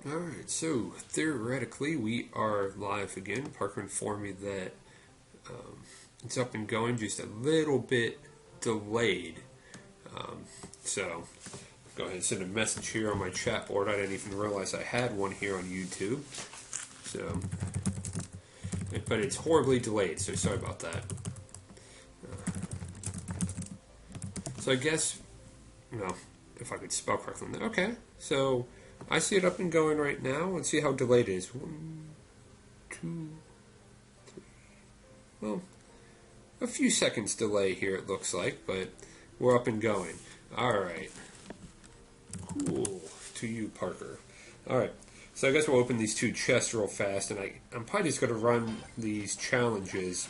Alright, so theoretically we are live again. Parker informed me that it's up and going, just a little bit delayed. So, go ahead and send a message here on my chat board. I didn't even realize I had one here on YouTube. So, but it's horribly delayed, so sorry about that. So I guess, if I could spell correctly. Okay, so I see it up and going right now. Let's see how delayed it is. 1, 2, 3. Well, a few seconds delay here it looks like, but we're up and going. Alright. Cool. To you, Parker. Alright. So I guess we'll open these two chests real fast, and I'm probably just going to run these challenges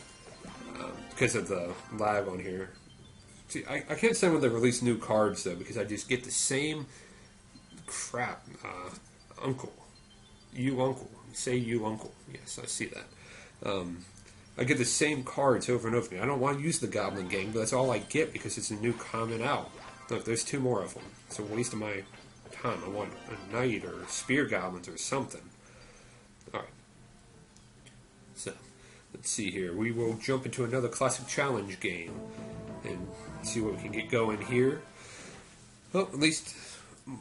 because of the lag on here. See, I can't stand when they release new cards, though, because I just get the same crap. Uncle. You uncle. Say you uncle. Yes, I see that. I get the same cards over and over again. I don't want to use the Goblin Gang, but that's all I get because it's a new comment out. Look, there's 2 more of them. It's a waste of my time. I want a Knight or Spear Goblins or something. Alright. So, let's see here. We will jump into another classic challenge game and see what we can get going here. Well, at least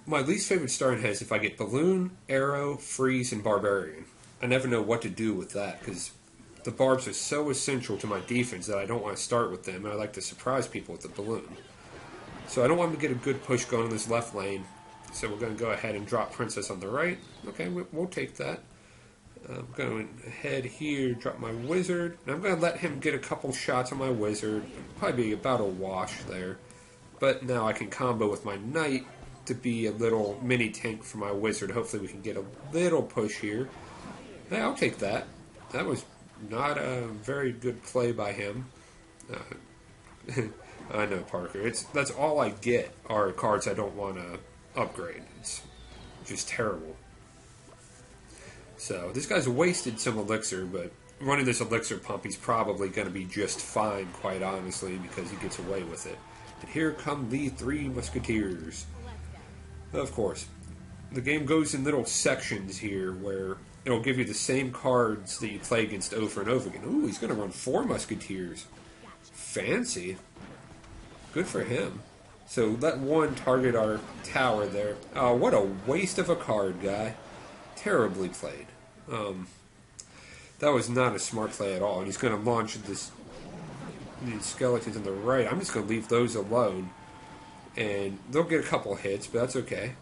my least favorite starting head is if I get Balloon, Arrow, Freeze, and Barbarian. I never know what to do with that because the barbs are so essential to my defense that I don't want to start with them, and I like to surprise people with the balloon. So I don't want them to get a good push going in this left lane, so we're going to go ahead and drop Princess on the right. Okay, we'll take that. I'm going ahead here, drop my Wizard, and I'm going to let him get a couple shots on my Wizard. Probably be about a wash there. But now I can combo with my Knight to be a little mini tank for my Wizard. Hopefully we can get a little push here. Hey, I'll take that. That was not a very good play by him. I know, Parker. That's all I get are cards I don't want to upgrade. It's just terrible. So, this guy's wasted some elixir, but running this elixir pump, he's probably going to be just fine, quite honestly, because he gets away with it. And here come the 3 Musketeers. Of course, the game goes in little sections here where it'll give you the same cards that you play against over and over again. Ooh, he's going to run 4 Musketeers. Fancy. Good for him. So let one target our tower there. Oh, what a waste of a card, guy. Terribly played. That was not a smart play at all. And he's going to launch these skeletons on the right. I'm just going to leave those alone. And they'll get a couple hits, but that's okay.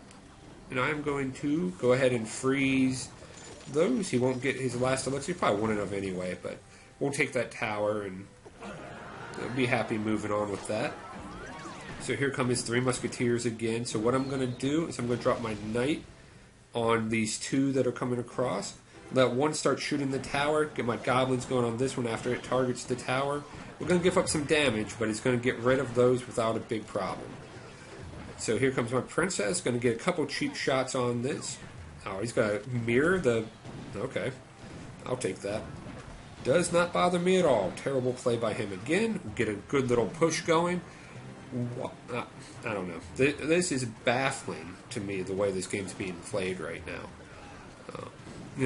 And I'm going to go ahead and freeze those. He won't get his last elixir. He probably won't enough anyway, but we'll take that tower and be happy moving on with that. So here come his 3 Musketeers again. So what I'm going to do is I'm going to drop my Knight on these 2 that are coming across. Let one start shooting the tower. Get my Goblins going on this one after it targets the tower. We're going to give up some damage, but it's going to get rid of those without a big problem. So here comes my Princess. Going to get a couple cheap shots on this. Oh, he's got to mirror the... Okay. I'll take that. Does not bother me at all. Terrible play by him again. Get a good little push going. I don't know. This is baffling to me, the way this game's being played right now.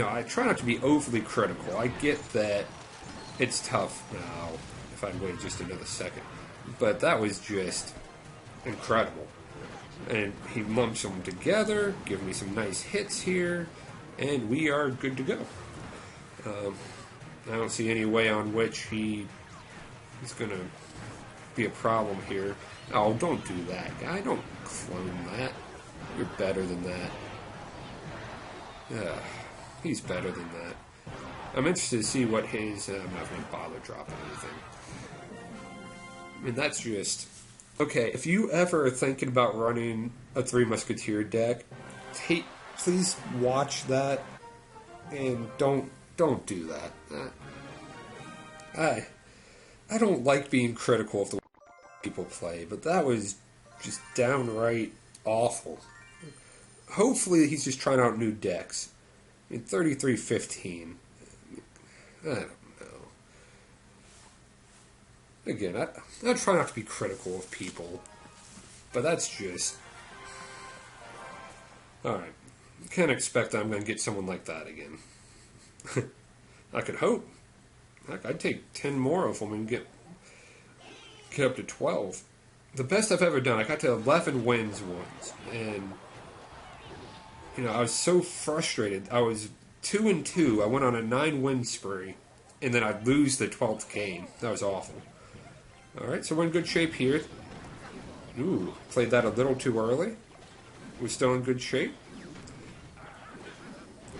I try not to be overly critical. I get that it's tough now, if I wait just another second. But that was just incredible. And he lumps them together, give me some nice hits here, and we are good to go. I don't see any way on which he's going to be a problem here. Oh, don't do that, guy. Don't clone that. You're better than that. He's better than that. I'm interested to see what his... I'm not going to bother dropping anything. I mean, that's just... Okay, if you ever are thinking about running a 3 Musketeer deck, please watch that and don't do that. I don't like being critical of the way people play, but that was just downright awful. Hopefully he's just trying out new decks. I mean, 33-15. I don't know. Again, I try not to be critical of people, but that's just... Alright, Can't expect I'm going to get someone like that again. I could hope. I'd take 10 more of them and get up to 12. The best I've ever done, I got to 11 wins once. And, I was so frustrated. I was 2-2. I went on a 9-win spree. And then I'd lose the 12th game. That was awful. Alright, so we're in good shape here. Ooh, played that a little too early. We're still in good shape.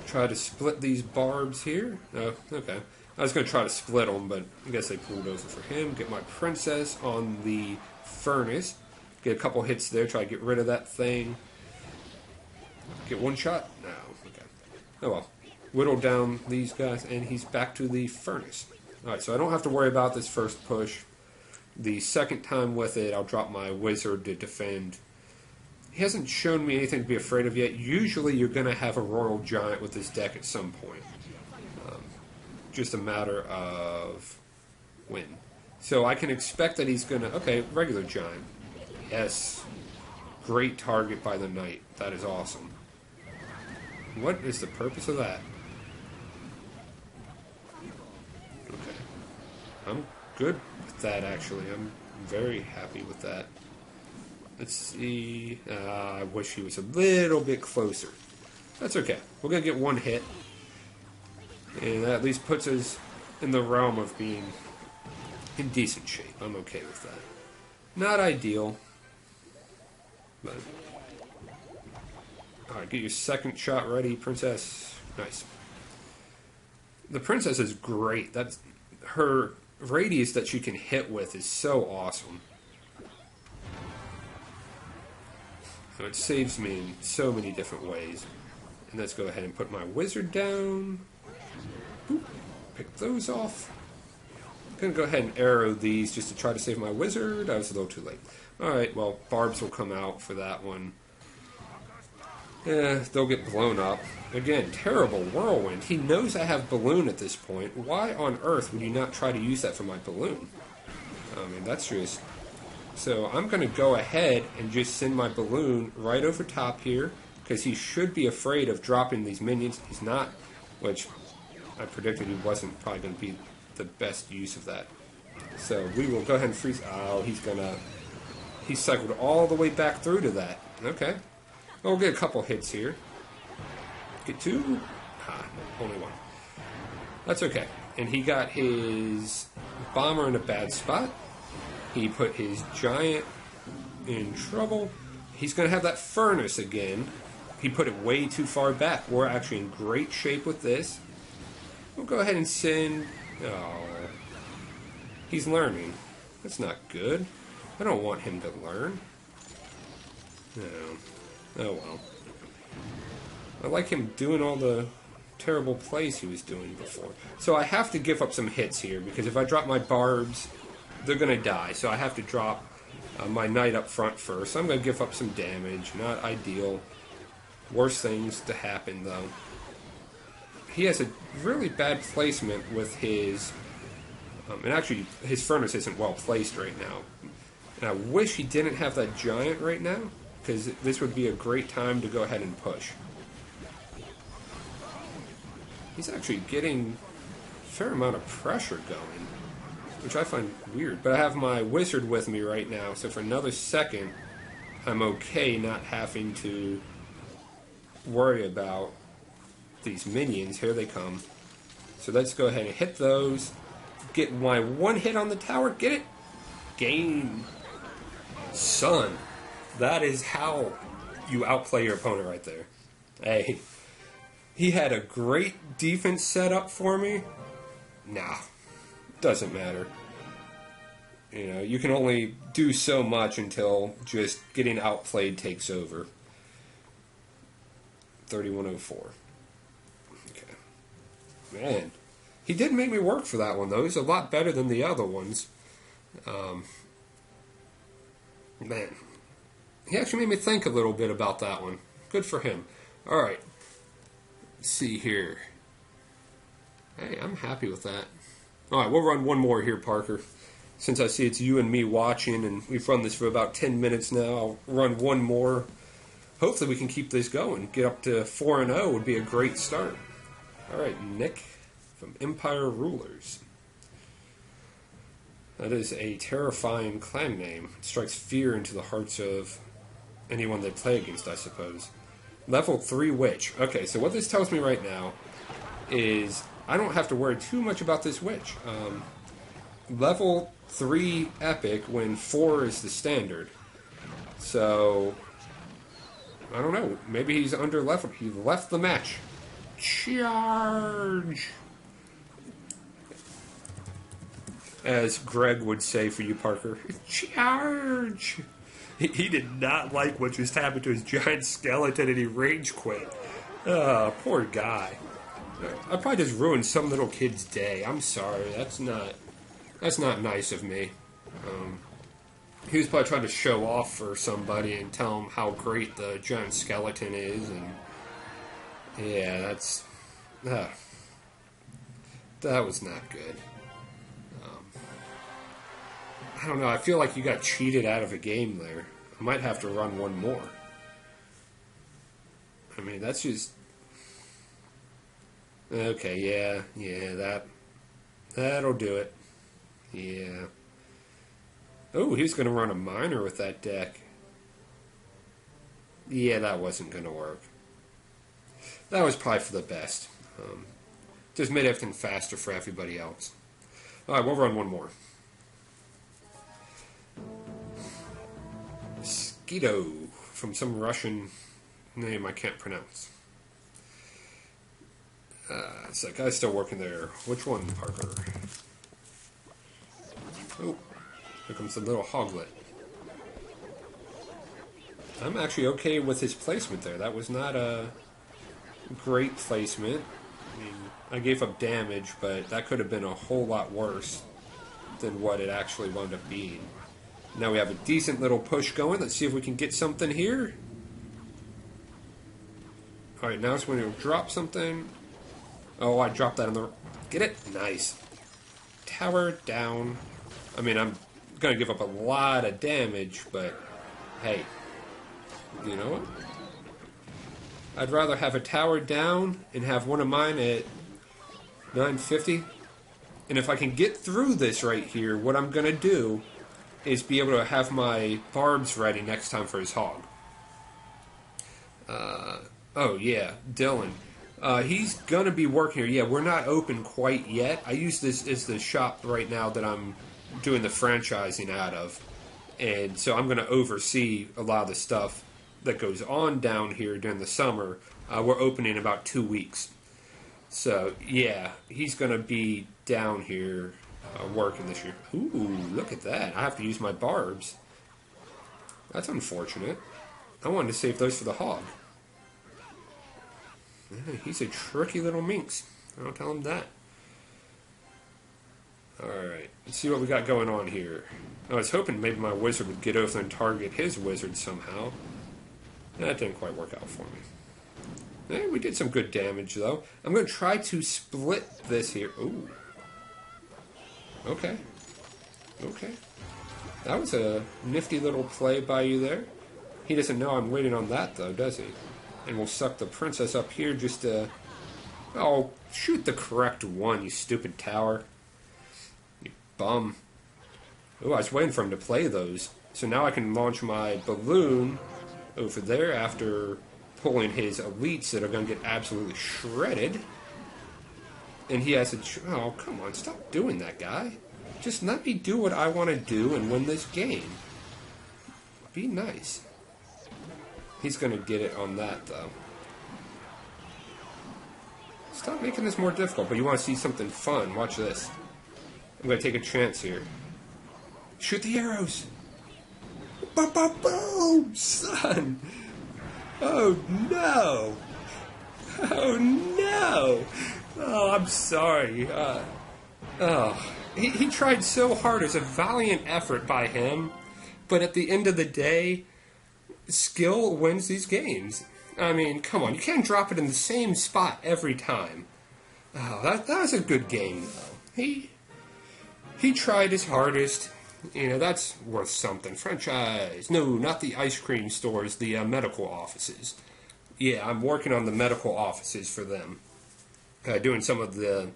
Try to split these barbs here. Oh, okay. I was going to try to split them, but I guess they pulled over for him. Get my princess on the furnace. Get a couple hits there. Try to get rid of that thing. Get one shot? No. Okay. Oh well. Whittle down these guys, and he's back to the furnace. Alright, so I don't have to worry about this first push. The second time with it, I'll drop my wizard to defend. He hasn't shown me anything to be afraid of yet. Usually you're going to have a royal giant with this deck at some point. Just a matter of when. So I can expect that he's going to... Okay, regular giant. Yes. Great target by the knight. That is awesome. What is the purpose of that? Okay. I'm good with that, actually. I'm very happy with that. Let's see. I wish he was a little bit closer. That's okay. We're going to get one hit. And that at least puts us in the realm of being in decent shape. I'm okay with that. Not ideal. But... Alright, get your second shot ready, princess. Nice. The princess is great. That's her radius that she can hit with is so awesome. So it saves me in so many different ways. And let's go ahead and put my wizard down. Boop. Pick those off. I'm going to go ahead and arrow these just to try to save my wizard. I was a little too late. Alright, well, barbs will come out for that one. They'll get blown up. Again, terrible whirlwind. He knows I have balloon at this point. Why on earth would you not try to use that for my balloon? I mean, that's just... So I'm going to go ahead and just send my balloon right over top here, because he should be afraid of dropping these minions. He's not, which I predicted he wasn't probably going to be the best use of that. So we will go ahead and freeze. Oh, he cycled all the way back through to that. Okay. Well, we'll get a couple hits here. Get two. Ah, only one. That's okay. And he got his bomber in a bad spot. He put his giant in trouble. He's going to have that furnace again. He put it way too far back. We're actually in great shape with this. We'll go ahead and send... Oh. He's learning. That's not good. I don't want him to learn. No. Oh well. I like him doing all the terrible plays he was doing before. So I have to give up some hits here, because if I drop my barbs, they're going to die. So I have to drop my knight up front first. So I'm going to give up some damage. Not ideal. Worse things to happen, though. He has a really bad placement with his... and actually, his furnace isn't well placed right now. And I wish he didn't have that giant right now, because this would be a great time to go ahead and push. He's actually getting a fair amount of pressure going, which I find weird. But I have my wizard with me right now, so for another second, I'm okay not having to worry about these minions. Here they come. So let's go ahead and hit those. Get my one hit on the tower. Get it? Game. Son. That is how you outplay your opponent right there. Hey. He had a great defense set up for me. Nah. Doesn't matter. You know, you can only do so much until just getting outplayed takes over. 3104. Okay. Man. He did make me work for that one, though. He's a lot better than the other ones. Man. He actually made me think a little bit about that one. Good for him. Alright. Let's see here. Hey, I'm happy with that. Alright, we'll run one more here, Parker. Since I see it's you and me watching, and we've run this for about 10 minutes now, I'll run one more hopefully we can keep this going. Get up to 4-0 would be a great start. All right, Nick from Empire Rulers. That is a terrifying clan name. It strikes fear into the hearts of anyone they play against, I suppose. Level 3 Witch. Okay, so what this tells me right now is I don't have to worry too much about this Witch. Level 3 Epic when 4 is the standard. So, I don't know. Maybe he's under level. He left the match. Charge! As Greg would say for you, Parker. Charge! He did not like what just happened to his giant skeleton and he rage quit. Oh, poor guy. I probably just ruined some little kid's day. I'm sorry. That's not nice of me. He was probably trying to show off for somebody and tell him how great the giant skeleton is, and yeah, that was not good. I don't know, I feel like you got cheated out of a game there. I might have to run one more. I mean, that's just... Okay, yeah, that'll do it. Yeah. Oh, he was going to run a miner with that deck. Yeah, that wasn't going to work. That was probably for the best. Just made everything faster for everybody else. Alright, we'll run one more. Skeeto, from some Russian name I can't pronounce. So that guy's still working there. Which one, Parker? Oh, here comes the little hoglet. I'm actually okay with his placement there. That was not a great placement. I mean, I gave up damage, but that could have been a whole lot worse than what it actually wound up being. Now we have a decent little push going. Let's see if we can get something here. Alright, now it's when it'll drop something. Oh, I dropped that on the... Get it? Nice. Tower down. I mean, I'm going to give up a lot of damage, but hey, you know what? I'd rather have a tower down and have one of mine at 950. And if I can get through this right here, what I'm going to do is be able to have my barbs ready next time for his hog. Oh, yeah, Dylan. He's going to be working here. Yeah, we're not open quite yet. I use this as the shop right now that I'm doing the franchising out of. And so I'm going to oversee a lot of the stuff that goes on down here during the summer. We're opening in about 2 weeks. So, yeah, he's going to be down here working this year. Ooh, look at that. I have to use my barbs. That's unfortunate. I wanted to save those for the hog. He's a tricky little minx. I'll tell him that. Alright, let's see what we got going on here. I was hoping maybe my wizard would get over and target his wizard somehow. That didn't quite work out for me. We did some good damage, though. I'm going to try to split this here. Ooh. Okay. Okay. That was a nifty little play by you there. He doesn't know I'm waiting on that, though, does he? And we'll suck the princess up here just to... Oh, shoot the correct one, you stupid tower. You bum. Oh, I was waiting for him to play those. So now I can launch my balloon over there after pulling his elites that are going to get absolutely shredded. And he has a... Oh, come on, stop doing that, guy. Just let me do what I want to do and win this game. Be nice. He's going to get it on that, though. Stop making this more difficult, but you want to see something fun. Watch this. I'm going to take a chance here. Shoot the arrows! Boom, son! Oh, no! Oh, no! Oh, I'm sorry. He tried so hard. It was a valiant effort by him. But at the end of the day, skill wins these games. I mean, come on. You can't drop it in the same spot every time. Oh, that was a good game, though. He tried his hardest. You know, that's worth something. Franchise. No, not the ice cream stores, the medical offices. Yeah, I'm working on the medical offices for them. Doing some of the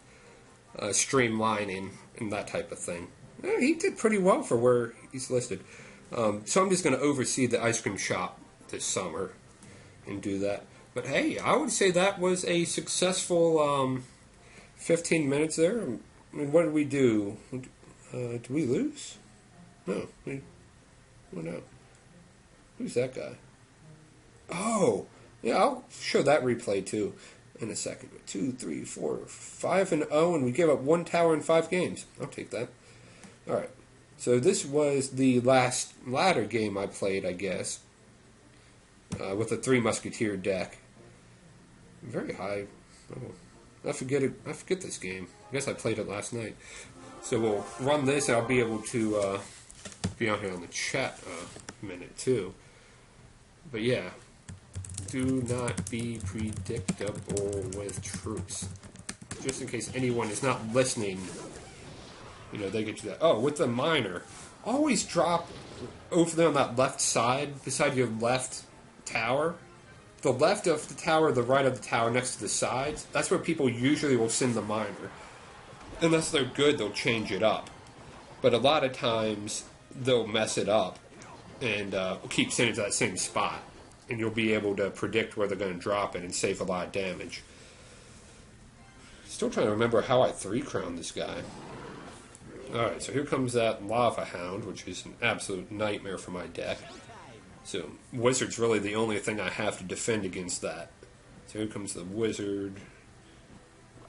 streamlining and that type of thing. He did pretty well for where he's listed. So I'm just going to oversee the ice cream shop this summer and do that. But hey, I would say that was a successful 15 minutes there. I mean, what did we do? Did we lose? No. What no? Who's that guy? Oh, yeah, I'll show that replay too in a second. 2, 3, 4, 5-0, and we gave up 1 tower in 5 games. I'll take that. All right. So this was the last ladder game I played, I guess, with a 3 Musketeer deck. Very high. Oh, I forget it. I forget this game. I guess I played it last night. So we'll run this, and I'll be able to be on here on the chat a minute too. But yeah, do not be predictable with troops. Just in case anyone is not listening, you know, they get you that. Oh, with the miner, always drop over there on that left side, beside your left tower. The left of the tower, the right of the tower, next to the sides. That's where people usually will send the miner. Unless they're good, they'll change it up. But a lot of times, they'll mess it up and keep sending it to that same spot. And you'll be able to predict where they're going to drop it and save a lot of damage. Still trying to remember how I 3-crowned this guy. Alright, so here comes that Lava Hound, which is an absolute nightmare for my deck. So, Wizard's really the only thing I have to defend against that. So here comes the Wizard.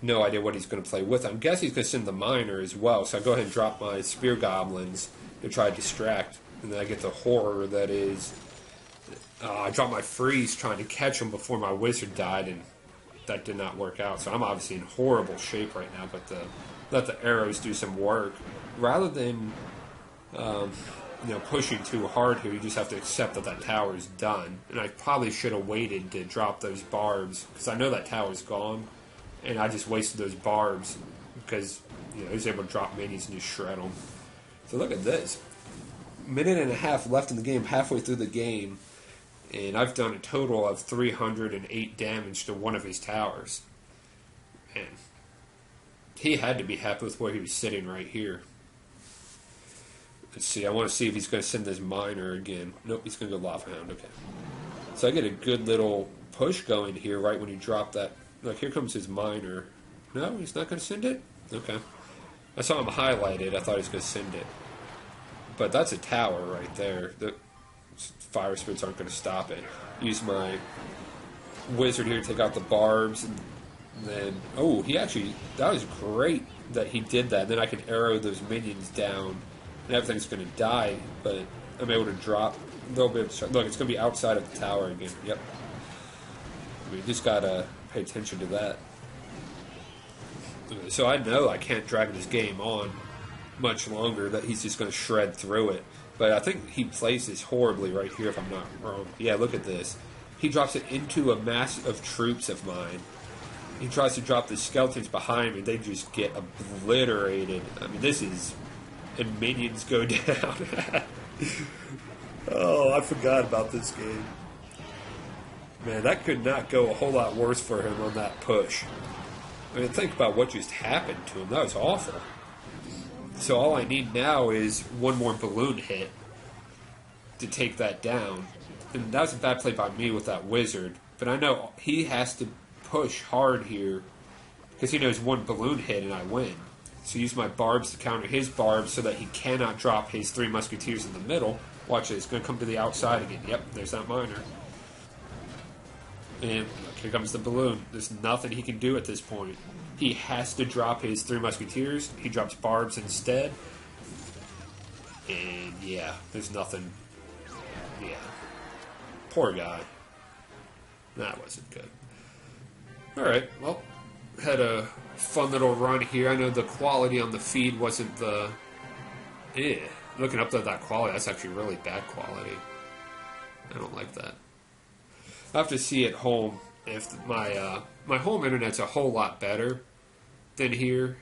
No idea what he's going to play with. I'm guessing he's going to send the Miner as well, so I go ahead and drop my Spear Goblins to try to distract. And then I get the Horror that is... I dropped my Freeze trying to catch him before my Wizard died, and that did not work out. So I'm obviously in horrible shape right now, but let the arrows do some work. Rather than pushing too hard here, you just have to accept that that tower is done. And I probably should have waited to drop those barbs, because I know that tower's gone, and I just wasted those barbs, because he was able to drop minions and just shred them. So look at this. Minute and a half left in the game, halfway through the game, and I've done a total of 308 damage to one of his towers. And he had to be happy with where he was sitting right here. Let's see, I want to see if he's going to send this Miner again. Nope, he's going to go Lava Hound, okay. So I get a good little push going here right when he dropped that. Look, here comes his Miner. No, he's not going to send it? Okay. I saw him highlighted, I thought he was going to send it. But that's a tower right there. The Fire Spirits aren't going to stop it. Use my Wizard here to take out the barbs. And then, oh, that was great that he did that. Then I can arrow those minions down. And everything's going to die, but I'm able to drop a little bit. Look, it's going to be outside of the tower again. Yep. We just got to pay attention to that. So I know I can't drag this game on much longer, that he's just going to shred through it. But I think he plays this horribly right here, if I'm not wrong. Yeah, look at this. He drops it into a mass of troops of mine. He tries to drop the skeletons behind me. They just get obliterated. I mean, this is... And minions go down. Oh, I forgot about this game. Man, that could not go a whole lot worse for him on that push. I mean, think about what just happened to him. That was awful. So all I need now is one more balloon hit to take that down. And that was a bad play by me with that Wizard. But I know he has to push hard here because he knows one balloon hit and I win. So use my barbs to counter his barbs so that he cannot drop his 3 Musketeers in the middle. Watch it, it's going to come to the outside again. Yep, there's that Miner. And look, here comes the balloon. There's nothing he can do at this point. He has to drop his 3 Musketeers. He drops barbs instead. And yeah, there's nothing. Yeah. Poor guy. That wasn't good. Alright, well, had a fun little run here. I know the quality on the feed wasn't the... Looking up at that quality, that's actually really bad quality. I don't like that. I have to see at home if my my home internet's a whole lot better than here.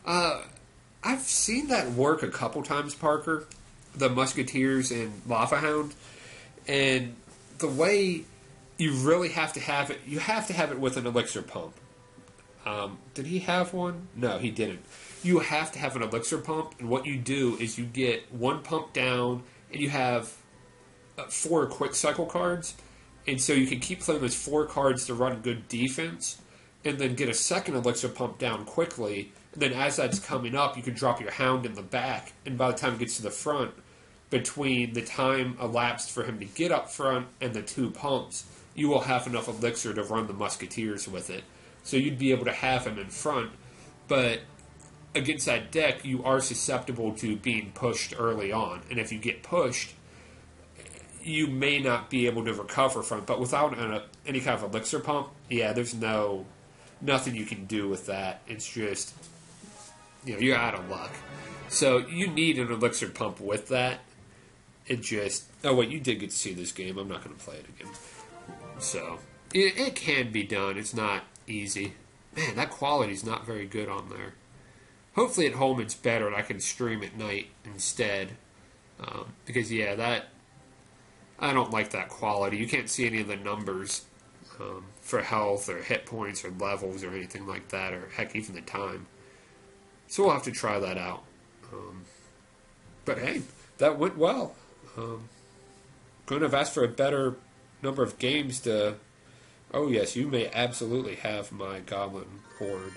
I I've seen that work a couple times, Parker. The Musketeers and Lava Hound. And the way you really have to have it, you have to have it with an elixir pump. Did he have one? No, he didn't. You have to have an elixir pump, and what you do is you get one pump down, and you have 4 quick cycle cards, and so you can keep playing those 4 cards to run good defense, and then get a second elixir pump down quickly, and then as that's coming up, you can drop your Hound in the back, and by the time it gets to the front, between the time elapsed for him to get up front and the 2 pumps, you will have enough elixir to run the Musketeers with it. So you'd be able to have him in front, but against that deck, you are susceptible to being pushed early on. And if you get pushed, you may not be able to recover from it. But without any kind of elixir pump, yeah, there's nothing you can do with that. It's just, you're out of luck. So you need an elixir pump with that. It just, oh wait, you did get to see this game. I'm not going to play it again. So it can be done. It's not easy. Man, that quality's not very good on there. Hopefully at home it's better and I can stream at night instead. Because, yeah, I don't like that quality. You can't see any of the numbers for health or hit points or levels or anything like that, or heck, even the time. So we'll have to try that out. But hey, that went well. Couldn't have asked for a better number of games to... Oh yes, you may absolutely have my Goblin Horde.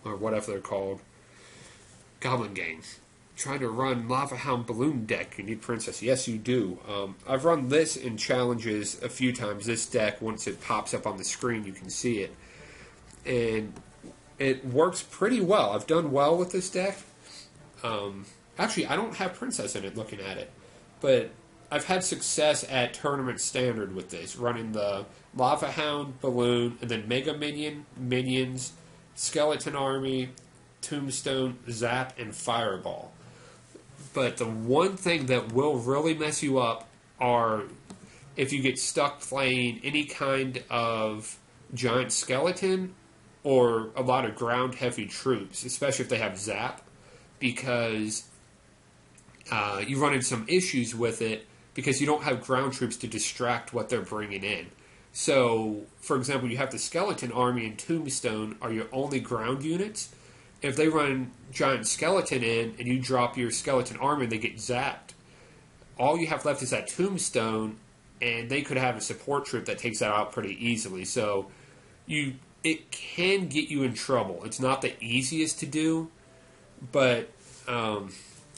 Or whatever they're called. Goblin games. Trying to run Lava Hound Balloon deck, you need Princess. Yes, you do. I've run this in challenges a few times. This deck, once it pops up on the screen, you can see it. And it works pretty well. I've done well with this deck. Actually, I don't have Princess in it looking at it. But I've had success at Tournament Standard with this, running the Lava Hound, Balloon, and then Mega Minions, Skeleton Army, Tombstone, Zap, and Fireball. But the one thing that will really mess you up are if you get stuck playing any kind of giant skeleton or a lot of ground-heavy troops, especially if they have Zap, because you run into some issues with it because you don't have ground troops to distract what they're bringing in. So, for example, you have the Skeleton Army and Tombstone are your only ground units. If they run Giant Skeleton in and you drop your Skeleton Army and they get zapped, all you have left is that Tombstone, and they could have a support troop that takes that out pretty easily. So it can get you in trouble. It's not the easiest to do, but now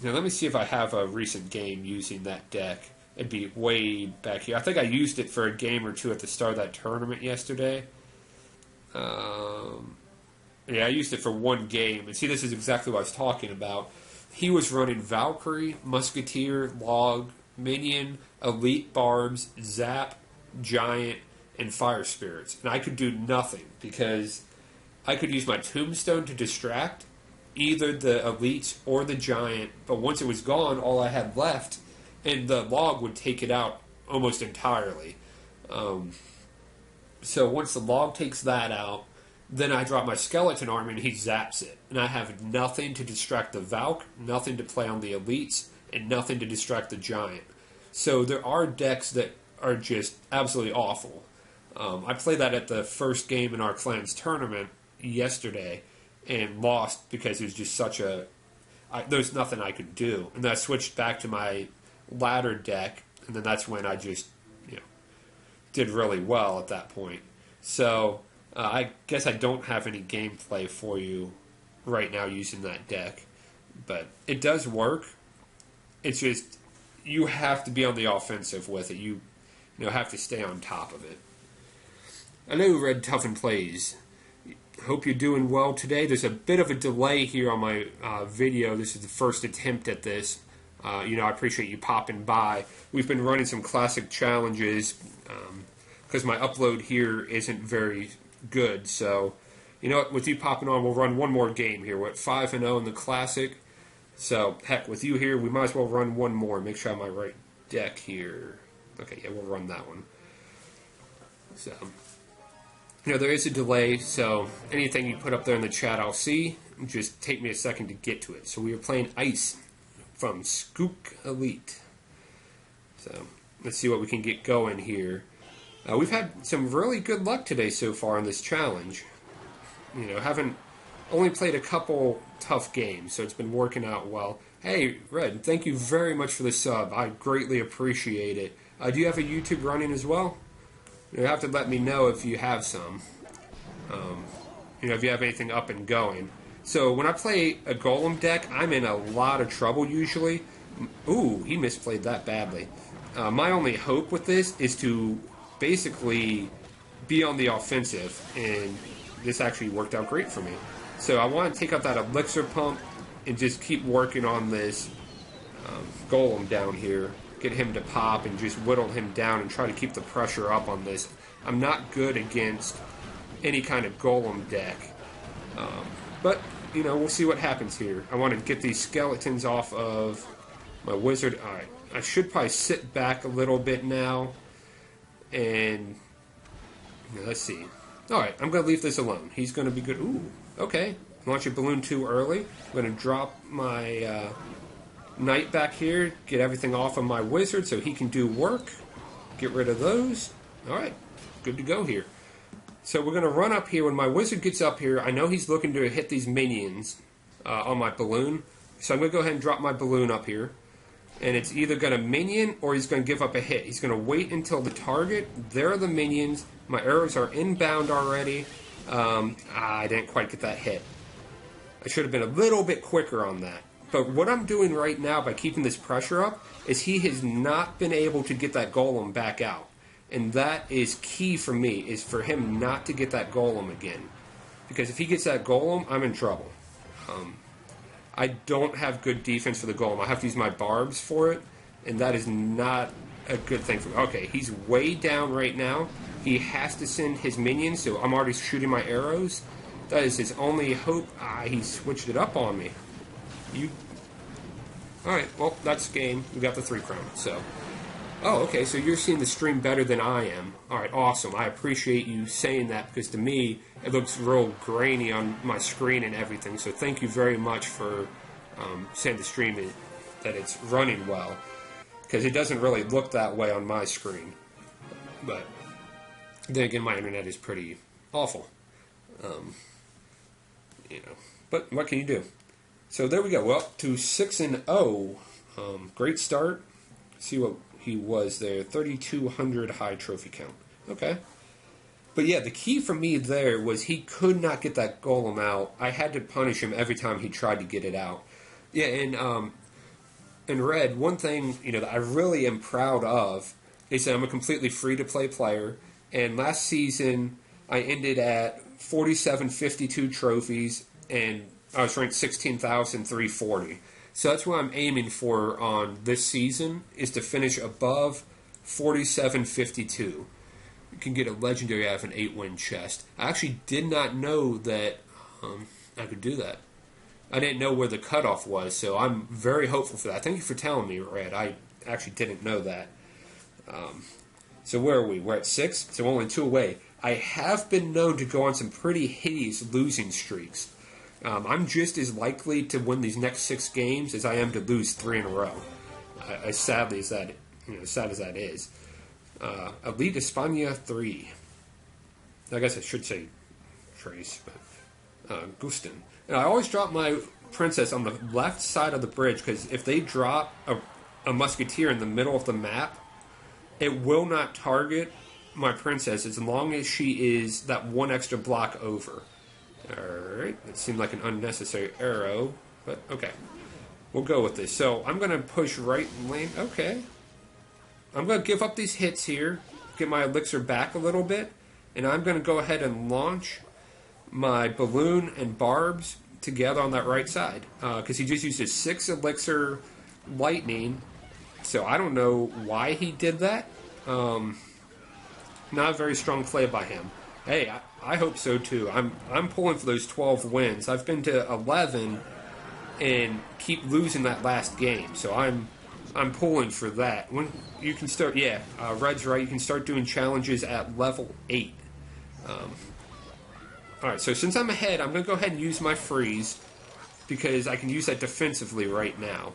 let me see if I have a recent game using that deck. It'd be way back here. I think I used it for a game or two at the start of that tournament yesterday. Yeah, I used it for one game. And see, this is exactly what I was talking about. He was running Valkyrie, Musketeer, Log, Minion, Elite Barbs, Zap, Giant, and Fire Spirits. And I could do nothing because I could use my Tombstone to distract either the Elites or the Giant. But once it was gone, all I had left, and the Log would take it out almost entirely. So once the Log takes that out, then I drop my Skeleton Army and he zaps it. And I have nothing to distract the Valk, nothing to play on the Elites, and nothing to distract the Giant. So there are decks that are just absolutely awful. I played that at the first game in our clan's tournament yesterday and lost because it was just such a... there's nothing I could do. And then I switched back to my ladder deck, and then that's when I just did really well at that point. So... I guess I don't have any gameplay for you right now using that deck, but it does work. It's just you have to be on the offensive with it. You have to stay on top of it. Hello, Red Tuffin Plays. Hope you're doing well today. There's a bit of a delay here on my video. This is the first attempt at this. I appreciate you popping by. We've been running some classic challenges because my upload here isn't very good. So, with you popping on, we'll run one more game here. We're at 5-0 in the Classic. So, heck, with you here, we might as well run one more. Make sure I have my right deck here. Okay, yeah, we'll run that one. So, there is a delay, so anything you put up there in the chat I'll see. Just take me a second to get to it. So we are playing Ice from Skook Elite. So let's see what we can get going here. We've had some really good luck today so far in this challenge. Haven't only played a couple tough games, so it's been working out well. Hey, Red, thank you very much for the sub. I greatly appreciate it. Do you have a YouTube running as well? You have to let me know if you have some. If you have anything up and going. So when I play a Golem deck, I'm in a lot of trouble usually. Ooh, he misplayed that badly. My only hope with this is to basically be on the offensive, and this actually worked out great for me. So I want to take out that elixir pump and just keep working on this Golem down here. Get him to pop and just whittle him down and try to keep the pressure up on this. I'm not good against any kind of Golem deck. But, we'll see what happens here. I want to get these skeletons off of my wizard. Alright, I should probably sit back a little bit now. And, let's see. Alright, I'm going to leave this alone. He's going to be good. Ooh, okay. Launch a balloon too early. I'm going to drop my knight back here, get everything off of my wizard so he can do work. Get rid of those. Alright, good to go here. So we're going to run up here. When my wizard gets up here, I know he's looking to hit these minions on my balloon. So I'm going to go ahead and drop my balloon up here. And it's either going to minion or he's going to give up a hit. He's going to wait until the target. There are the minions. My arrows are inbound already. I didn't quite get that hit. I should have been a little bit quicker on that. But what I'm doing right now by keeping this pressure up is he has not been able to get that golem back out. And that is key for me, is for him not to get that golem again. Because if he gets that golem, I'm in trouble. I don't have good defense for the golem. I have to use my barbs for it, and that is not a good thing for me. Okay, he's way down right now. He has to send his minions, so I'm already shooting my arrows. That is his only hope. He switched it up on me. Alright, well, that's game. We got the 3 crown, so. Oh, okay, so you're seeing the stream better than I am. Alright, awesome. I appreciate you saying that, because to me, it looks real grainy on my screen and everything. So thank you very much for saying the stream that it's running well, because it doesn't really look that way on my screen. But then again, my internet is pretty awful. But what can you do? So there we go. Well, to 6-0. Great start. See what he was there. 3,200 high trophy count. Okay. But yeah, the key for me there was he could not get that golem out. I had to punish him every time he tried to get it out. Yeah, and in Red, one thing that I really am proud of is that I'm a completely free-to-play player. And last season, I ended at 4,752 trophies, and I was ranked 16,340. So that's what I'm aiming for on this season, is to finish above 4,752. You can get a legendary out of an 8-win chest. I actually did not know that I could do that. I didn't know where the cutoff was, so I'm very hopeful for that. Thank you for telling me, Red. I actually didn't know that. So where are we? We're at 6, so only 2 away. I have been known to go on some pretty hideous losing streaks. I'm just as likely to win these next 6 games as I am to lose 3 in a row. As sadly as that, sad as that is. Elite España 3. I guess I should say Trace, but Gustin. And I always drop my princess on the left side of the bridge, because if they drop a musketeer in the middle of the map, it will not target my princess as long as she is that 1 extra block over. Alright, it seemed like an unnecessary arrow, but okay. We'll go with this. So I'm going to push right lane. Okay. I'm going to give up these hits here, get my elixir back a little bit, and I'm going to go ahead and launch my balloon and barbs together on that right side. Because he just used his 6 elixir lightning, so I don't know why he did that. Not a very strong play by him. Hey, I hope so too. I'm pulling for those 12 wins. I've been to 11 and keep losing that last game, so I'm pulling for that. When you can start, Red's right. You can start doing challenges at level 8. Alright, so since I'm ahead, I'm going to go ahead and use my freeze, because I can use that defensively right now,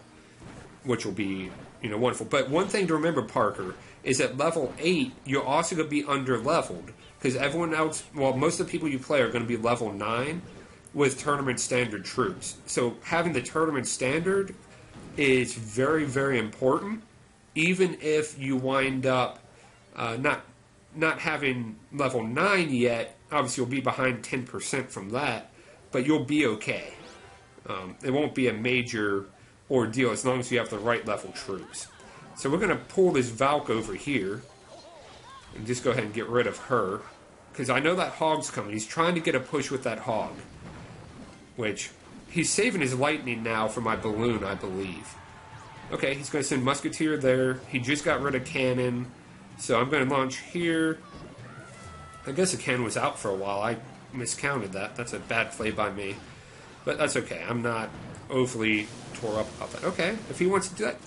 which will be, wonderful. But one thing to remember, Parker, is at level 8, you're also going to be under-leveled, because everyone else, well, most of the people you play are going to be level 9 with tournament standard troops. So having the tournament standard is very, very important, even if you wind up not having level 9 yet. Obviously, you'll be behind 10% from that, but you'll be okay. It won't be a major ordeal as long as you have the right level troops. So we're going to pull this Valk over here and just go ahead and get rid of her, because I know that hog's coming. He's trying to get a push with that hog, which he's saving his lightning now for my balloon, I believe. Okay, he's going to send Musketeer there. He just got rid of cannon, so I'm going to launch here. I guess the cannon was out for a while. I miscounted that. That's a bad play by me. But that's okay. I'm not overly tore up about that. Okay, if he wants to do that,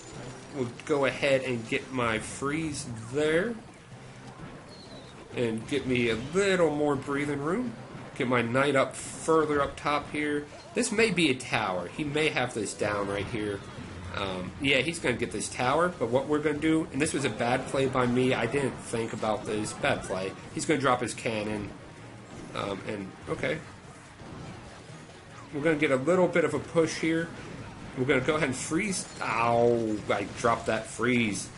we'll go ahead and get my freeze there. And get me a little more breathing room. Get my knight up further up top here. This may be a tower. He may have this down right here. Yeah, he's going to get this tower, but what we're going to do, and this was a bad play by me, I didn't think about this, bad play. He's going to drop his cannon, okay. We're going to get a little bit of a push here. We're going to go ahead and freeze. Ow, I dropped that freeze.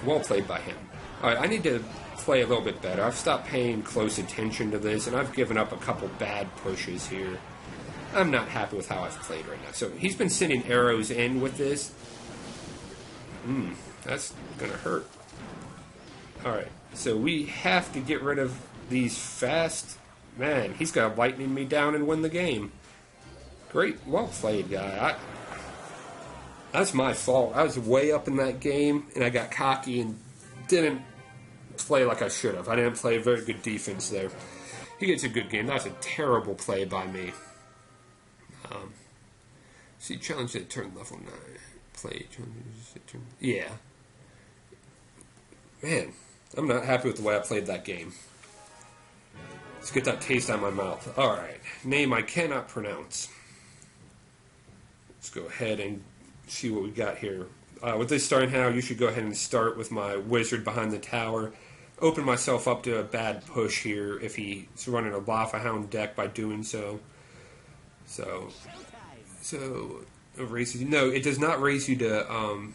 Well played by him. Alright, I need to play a little bit better. I've stopped paying close attention to this, and I've given up a couple bad pushes here. I'm not happy with how I've played right now. So he's been sending arrows in with this. That's going to hurt. Alright, so we have to get rid of these fast... Man, he's going to lightning me down and win the game. Great, well played, guy. That's my fault. I was way up in that game, and I got cocky and didn't play like I should have. I didn't play very good defense there. He gets a good game. That's a terrible play by me. See, challenge at turn level 9. Play challenges at turn... Yeah. Man, I'm not happy with the way I played that game. Let's get that taste out of my mouth. Alright, name I cannot pronounce. Let's go ahead and see what we got here. With this starting how, you should go ahead and start with my wizard behind the tower. Open myself up to a bad push here if he's running a Lava Hound deck by doing so. So it raises you. No, it does not raise you to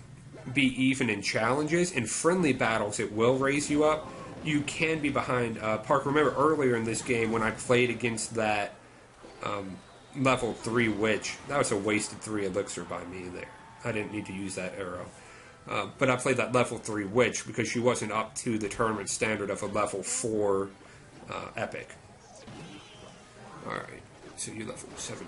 be even in challenges. In friendly battles, it will raise you up. You can be behind. Park, remember earlier in this game when I played against that level 3 witch, that was a wasted 3 elixir by me there. I didn't need to use that arrow. But I played that level 3 witch because she wasn't up to the tournament standard of a level 4 epic. Alright, so you level 7-2.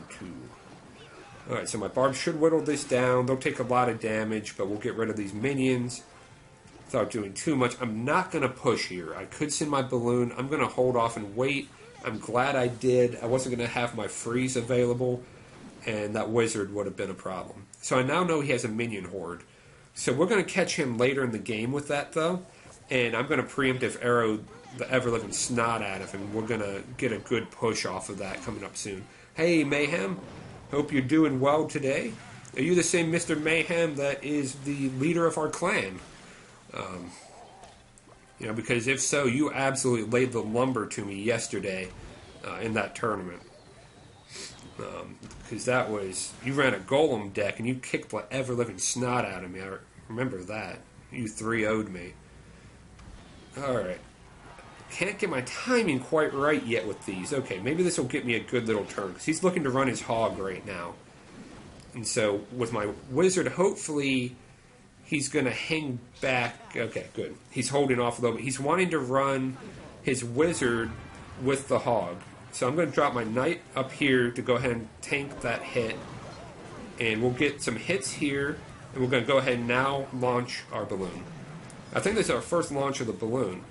Alright, so my barbs should whittle this down. They'll take a lot of damage, but we'll get rid of these minions without doing too much. I'm not going to push here. I could send my balloon. I'm going to hold off and wait. I'm glad I did. I wasn't going to have my freeze available, and that wizard would have been a problem. So I now know he has a minion horde. So we're going to catch him later in the game with that, though, and I'm going to preemptive arrow the ever-living snot out of him. We're going to get a good push off of that coming up soon. Hey, Mayhem. Hope you're doing well today. Are you the same Mr. Mayhem that is the leader of our clan? Because if so, you absolutely laid the lumber to me yesterday in that tournament. Because that was... You ran a golem deck and you kicked the ever-living snot out of me. I remember that. You 3-0'd me. Alright. Can't get my timing quite right yet with these. Okay, maybe this will get me a good little turn. Because he's looking to run his hog right now. And so, with my wizard, hopefully... He's going to hang back. Okay, good. He's holding off a little bit. He's wanting to run his wizard with the hog. So I'm going to drop my knight up here to go ahead and tank that hit. And we'll get some hits here. And we're going to go ahead and now launch our balloon. I think this is our first launch of the balloon.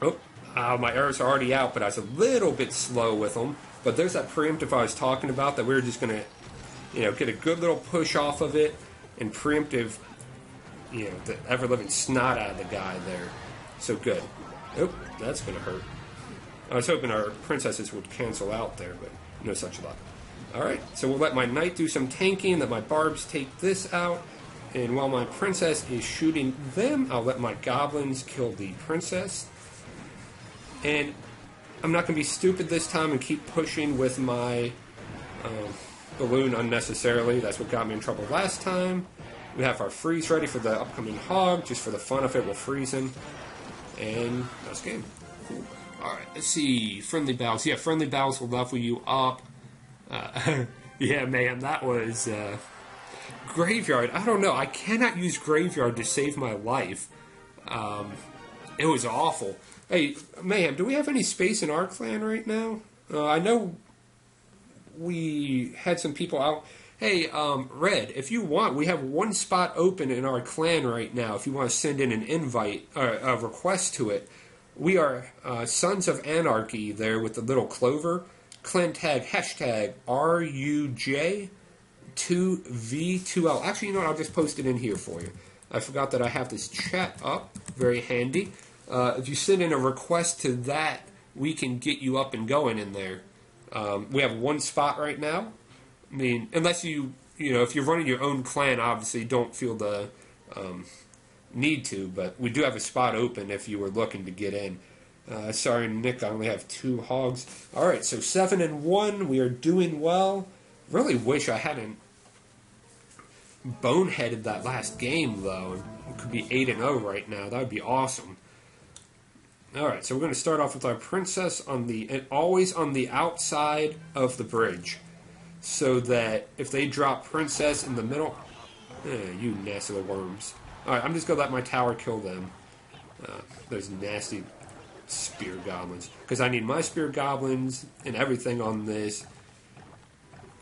Oh, my arrows are already out, but I was a little bit slow with them. But there's that preemptive I was talking about that we were just going to, get a good little push off of it. And preemptive, the ever-living snot out of the guy there. So good. Oh, that's going to hurt. I was hoping our princesses would cancel out there, but no such luck. Alright, so we'll let my knight do some tanking, let my barbs take this out, and while my princess is shooting them, I'll let my goblins kill the princess. And I'm not going to be stupid this time and keep pushing with my balloon unnecessarily. That's what got me in trouble last time. We have our freeze ready for the upcoming hog. Just for the fun of it, we'll freeze him. And that's game. Cool. Alright, let's see. Friendly battles. Yeah, friendly battles will level you up. Yeah, man, that was... Graveyard. I don't know. I cannot use Graveyard to save my life. It was awful. Hey, Mayhem, do we have any space in our clan right now? I know we had some people out. Hey, Red, if you want, we have one spot open in our clan right now. If you want to send in an invite, or a request to it. We are Sons of Anarchy there with the little clover. Clan tag, hashtag RUJ2V2L. Actually, you know what? I'll just post it in here for you. I forgot that I have this chat up. Very handy. If you send in a request to that, we can get you up and going in there. We have one spot right now. I mean, unless you know, if you're running your own clan, obviously don't feel the need to, but we do have a spot open if you were looking to get in. Sorry, Nick, I only have 2 hogs. Alright, so 7-1, we are doing well. Really wish I hadn't boneheaded that last game, though. It could be 8-0 right now. That would be awesome. Alright, so we're going to start off with our princess always on the outside of the bridge. So that if they drop princess in the middle... you nasty little worms. Alright, I'm just going to let my tower kill them. Those nasty spear goblins. Because I need my spear goblins and everything on this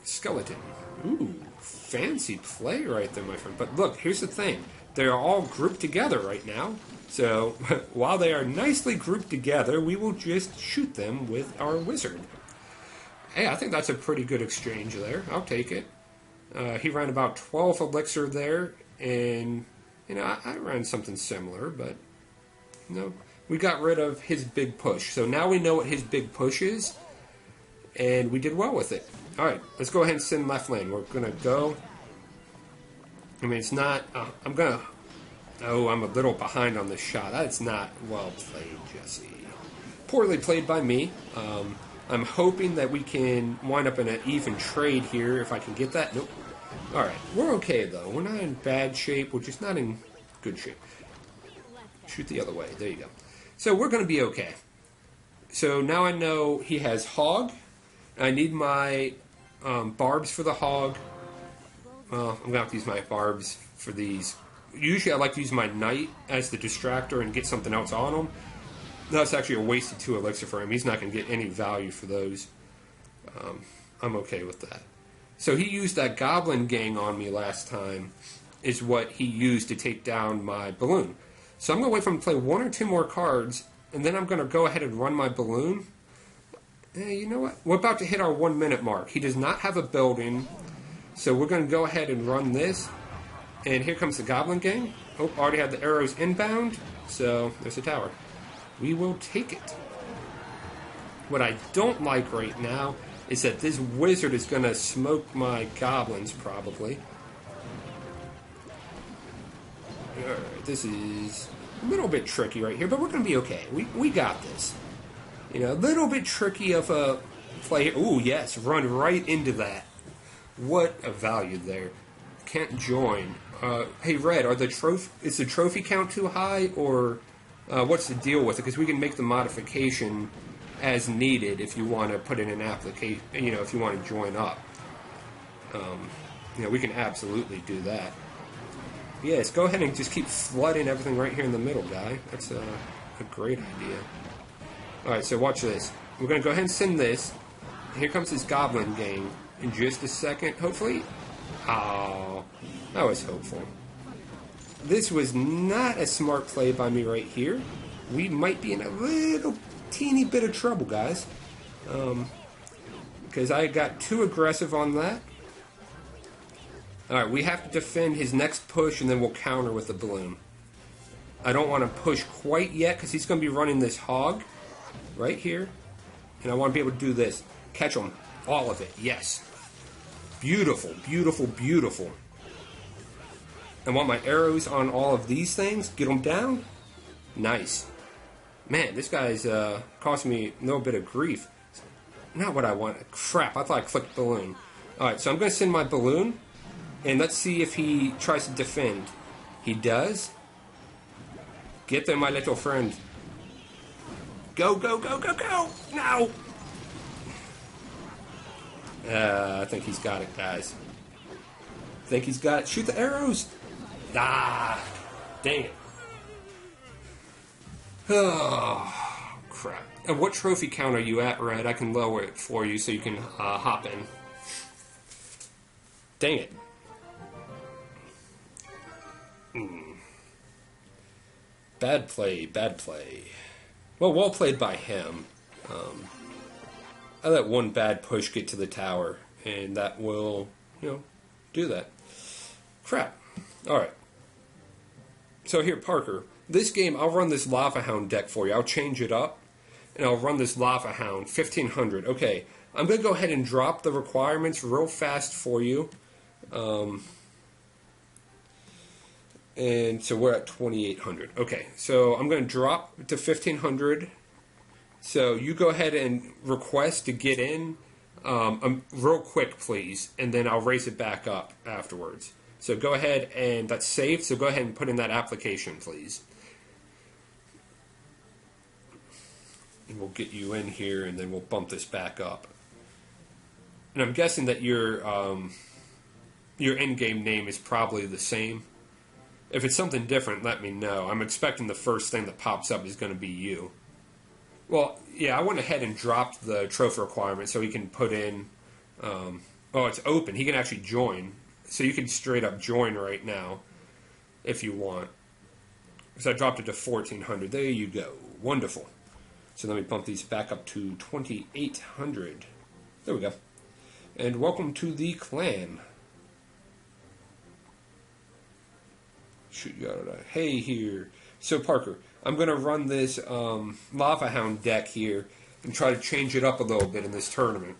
skeleton. Ooh, fancy play right there, my friend. But look, here's the thing. They're all grouped together right now. So, while they are nicely grouped together, we will just shoot them with our wizard. Hey, I think that's a pretty good exchange there. I'll take it. He ran about 12 elixir there, and, you know, I ran something similar, but, you know, we got rid of his big push. So now we know what his big push is, and we did well with it. Alright, let's go ahead and send left lane. We're going to go. I mean, it's not... I'm going to... Oh, I'm a little behind on this shot. That's not well played, Jesse. Poorly played by me. I'm hoping that we can wind up in an even trade here, if I can get that. Nope. Alright, we're okay, though. We're not in bad shape. We're just not in good shape. Shoot the other way. There you go. So we're going to be okay. So now I know he has hog. I need my barbs for the hog. Well, I'm going to have to use my barbs for these. Usually I like to use my knight as the distractor and get something else on him. That's actually a wasted 2 elixir for him. He's not going to get any value for those. I'm okay with that. So he used that goblin gang on me last time, is what he used to take down my balloon. So I'm going to wait for him to play 1 or 2 more cards, and then I'm going to go ahead and run my balloon. Hey, you know what? We're about to hit our 1 minute mark. He does not have a building, so we're going to go ahead and run this. And here comes the goblin gang. Oh, already have the arrows inbound, so there's a tower. We will take it. What I don't like right now is that this wizard is going to smoke my goblins, probably. Alright, this is a little bit tricky right here, but we're going to be okay. We got this. You know, a little bit tricky of a play. Ooh, yes, run right into that. What a value there. Can't join. Hey, Red, is the trophy count too high, or what's the deal with it? Because we can make the modification as needed if you want to put in an application, you know, if you want to join up. You know, we can absolutely do that. Yes, go ahead and just keep flooding everything right here in the middle, guy. That's a great idea. Alright, so watch this. We're going to go ahead and send this. Here comes this goblin gang in just a second, hopefully. Oh, that was hopeful. This was not a smart play by me right here. We might be in a little teeny bit of trouble, guys. Because I got too aggressive on that. Alright, we have to defend his next push, and then we'll counter with the balloon. I don't want to push quite yet, because he's going to be running this hog right here. And I want to be able to do this. Catch them. All of it. Yes. Beautiful, beautiful, beautiful. I want my arrows on all of these things. Get them down. Nice. Man, this guy's costing me a little bit of grief. Not what I want. Crap, I thought I clicked balloon. Alright, so I'm going to send my balloon. And let's see if he tries to defend. He does. Get there, my little friend. Go, go, go, go, go! No! I think he's got it, guys. I think he's got it. Shoot the arrows! Ah! Dang it. Oh, crap. And what trophy count are you at, Red? I can lower it for you so you can hop in. Dang it. Bad play, bad play. Well played by him. I let one bad push get to the tower, and that will, do that. Crap. Alright. So here, Parker. This game, I'll run this Lava Hound deck for you. I'll change it up, and I'll run this Lava Hound, 1500. Okay, I'm going to go ahead and drop the requirements real fast for you. And so we're at 2800. Okay, so I'm going to drop to 1500. So you go ahead and request to get in real quick, please, and then I'll raise it back up afterwards. So go ahead, and that's saved, so go ahead and put in that application, please. And we'll get you in here, and then we'll bump this back up. And I'm guessing that your in-game name is probably the same. If it's something different, let me know. I'm expecting the first thing that pops up is going to be you. Well, yeah, I went ahead and dropped the trophy requirement so he can put in... oh, it's open. He can actually join. So you can straight up join right now if you want. So I dropped it to 1400. There you go. Wonderful. So let me bump these back up to 2800. There we go. And welcome to the clan. Shoot you out of that. Hey here. So Parker, I'm going to run this Lava Hound deck here and try to change it up a little bit in this tournament.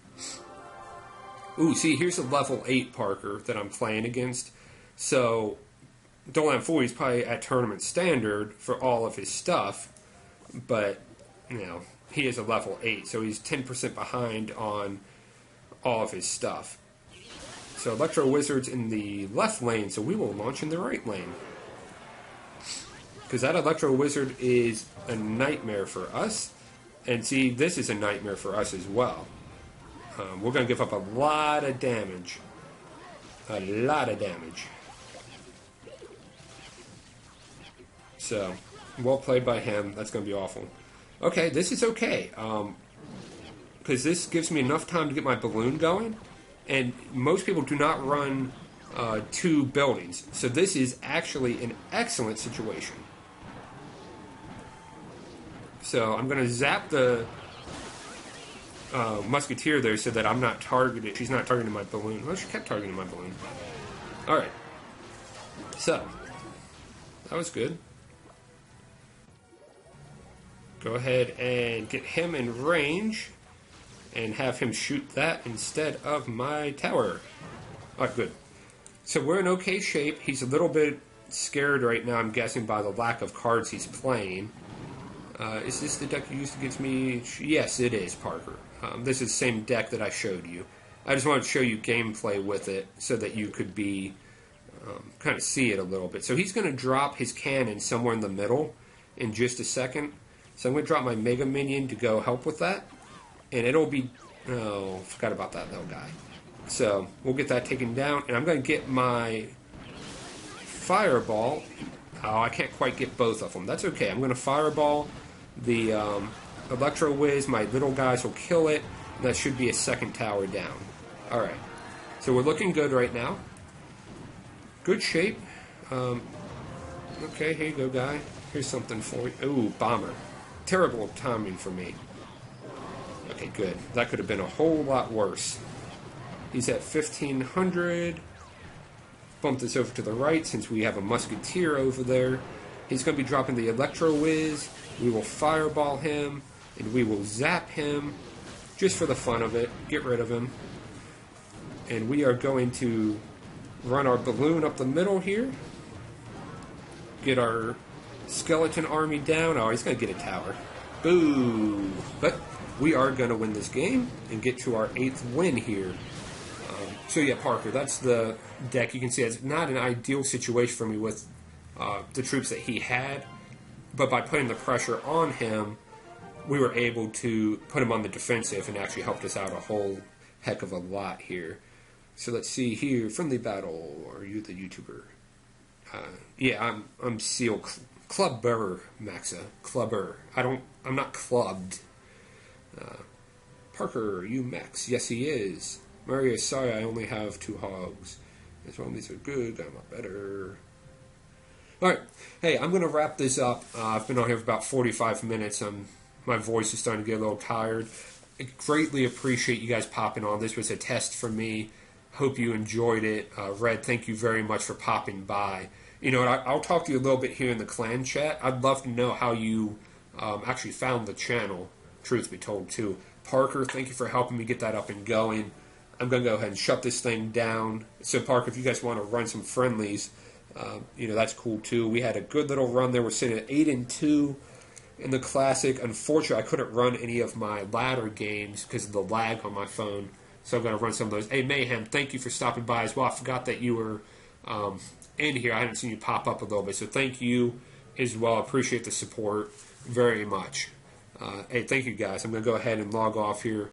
Ooh, see, here's a level 8 Parker that I'm playing against. So, don't let him fool you, he's probably at tournament standard for all of his stuff. But, he is a level 8, so he's 10% behind on all of his stuff. So, Electro Wizard's in the left lane, so we will launch in the right lane. Because that Electro Wizard is a nightmare for us. And see, this is a nightmare for us as well. We're going to give up a lot of damage. A lot of damage. So, well played by him. That's going to be awful. Okay, this is okay. Because this gives me enough time to get my balloon going. And most people do not run 2 buildings. So this is actually an excellent situation. So I'm going to zap the Musketeer there so that I'm not targeted. She's not targeting my balloon. Well, she kept targeting my balloon. Alright. So, that was good. Go ahead and get him in range and have him shoot that instead of my tower. Alright, good. So we're in okay shape. He's a little bit scared right now, I'm guessing, by the lack of cards he's playing. Is this the deck you used against me? Yes, it is, Parker. This is the same deck that I showed you. I just wanted to show you gameplay with it so that you could be kind of see it a little bit. So he's going to drop his cannon somewhere in the middle in just a second. So I'm going to drop my Mega Minion to go help with that. And it'll be... Oh, forgot about that little guy. So we'll get that taken down. And I'm going to get my Fireball. Oh, I can't quite get both of them. That's okay. I'm going to Fireball the Electro Wiz. My little guys will kill it. And that should be a second tower down. Alright. So we're looking good right now. Good shape. Okay, here you go, guy. Here's something for you. Ooh, Bomber. Terrible timing for me. Okay, good. That could have been a whole lot worse. He's at 1500. Bump this over to the right since we have a Musketeer over there. He's going to be dropping the Electro Wiz. We will Fireball him, and we will zap him. just for the fun of it. Get rid of him. And we are going to run our balloon up the middle here. Get our skeleton army down. Oh, he's going to get a tower. Boo! But we are going to win this game and get to our 8th win here. So yeah, Parker, that's the deck. You can see it's not an ideal situation for me with the troops that he had. But by putting the pressure on him, we were able to put him on the defensive and actually helped us out a whole heck of a lot here. So let's see here. Friendly battle. Are you the YouTuber? Yeah, I'm Seal Clubber, Maxa. Clubber. I'm not clubbed. Parker, are you Max? Yes, he is. Mario, sorry, I only have 2 hogs. As long as these are good, I'm a better. Alright, hey, I'm going to wrap this up. I've been on here for about 45 minutes. My voice is starting to get a little tired. I greatly appreciate you guys popping on. This was a test for me. Hope you enjoyed it. Red, thank you very much for popping by. You know, I'll talk to you a little bit here in the clan chat. I'd love to know how you actually found the channel, truth be told, too. Parker, thank you for helping me get that up and going. I'm going to go ahead and shut this thing down. So, Parker, if you guys want to run some friendlies, you know, that's cool, too. We had a good little run there. We're sitting at 8-2 in the Classic. Unfortunately, I couldn't run any of my ladder games because of the lag on my phone. So I'm going to run some of those. Hey, Mayhem, thank you for stopping by as well. I forgot that you were in here. I haven't seen you pop up a little bit. So thank you as well. I appreciate the support very much. Hey, thank you, guys. I'm going to go ahead and log off here.